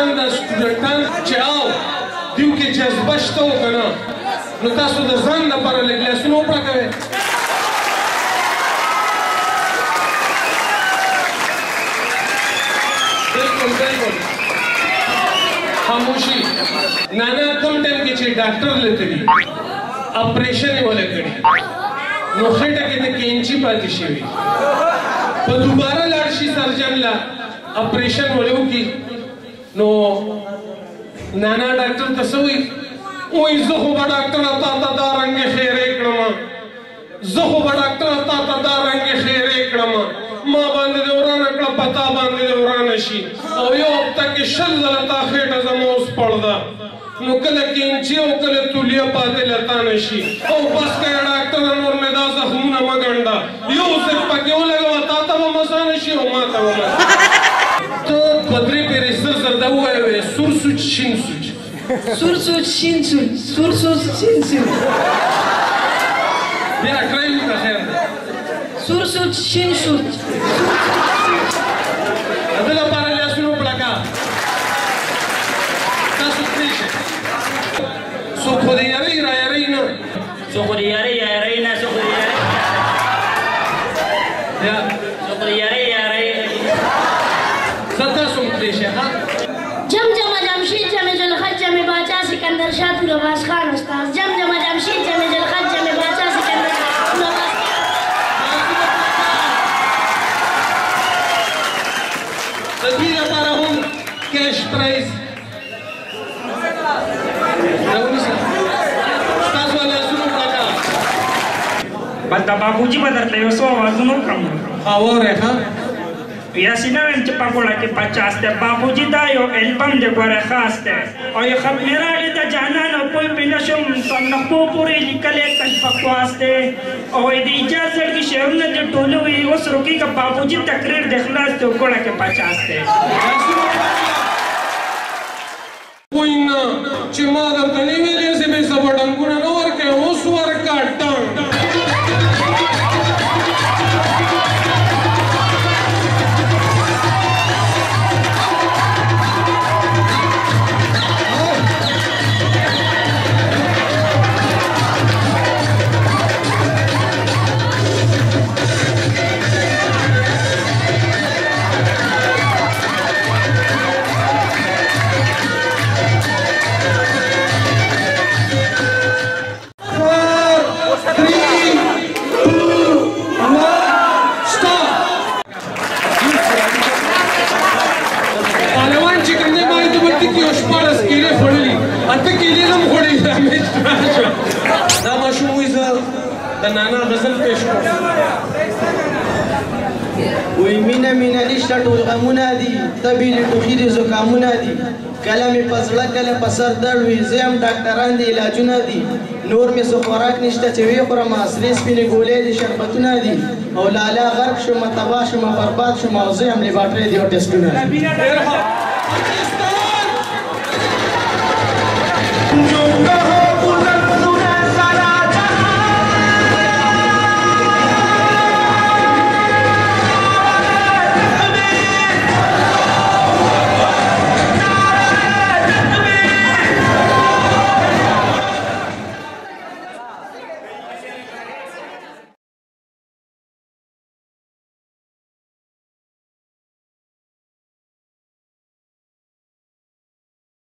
شاګردان دا سټوډنټان چې او دیو کې جذبه شته و که نه نو تاسو د ځان لپاره لږ لاسونه وپړکوئ بلکل بلکل خاموشي نانا کوم ټایم کې چې ډاکټر لته دي اپریشن یې وله کړي نو خټه کې د کینچي پاتې شوي په دوباره لاړ شي سرجن له اپریشن وله وکړي نو نانا ډاکټر ته څه وایي وایي زه خو به ډاکټره تا ته دا رنګې خیرې کړم زه خو به ډاکټره تا ته دا رنګې خیرې کړم ما باندې دې ورانه کړه په تا باندې دې ورانه شي او یو هفته کې 100 ځله تا خېټه زما اوس پړده نو کله کینچي او کله تولیه پاتې لتا نه شي او بس که ډاکټره نور مې دا زخمونه مه ګنډه یو صرف پکې ولګوه تا ته به مسه نه شي او ما ته به مسه ته 2-3 پېرې زر زر دا ووایې سور سوچ شین سوچ سور سوچ شین سوچ سور سوچ شین سوچ بیا ټرای وکړه خیر دی سور سوچ شین سوچ د ده لپاره لاسونه وپړکه تاسو پرې شئ څوک خو دې یارئ را یارئ نه څوک خو دې یارئ یا یارئ نه څوک خو دې یارئ بیا څوک خو دې یارئ یارئ ځه تاسو هم پرې شئ ها جمجم جمشید جم ذوالخط جم باچا سکندر شاه طولباز خان استاد جمجم جمشید جم ذوالخط جم باچا سکندر طولباز د دوی لپاره هم کیش پرایز راونیسه ستاسو لاسونه وپړکه بس د بابوجي به درته یو څو اوازونه وکړم واورئ ښه یاسې نه وایم چې پکوړه کې 50 دی بابوجي دا یو البم دی ګوره خاص دی او یو خط مې راغلی د جانان او پوی پې نه شم تر نقطو پورې لیکلی تش بکواس دی او د ایجاز زړګي شعرونه دې ټوله وي اوس روکېږه بابوجي تقریر دی خلاص دی ګوړه کې 50 دی وایي نه چې ما درته نه ویلې چې مې څه به ډنګونه نه ورکوې اوس ورکړه ډنګ دا ماشوم وایي زه د نانا غزل پیش کړم وی مینه مینه نشته ټول غمونه دي تبې د ټوخي د زکامونه دي کله مې په زړه کله په سر درد وي زه هم ډاکټران دي علاجونه دي نور مې څه خوراک نشته چې ویې خورم سرې سپینې ګولۍ دي شربتونه دي او لالا غرق شوم تباه شوم برباد شوم او زه هم لیبارټرۍ دي او ټسټونه دي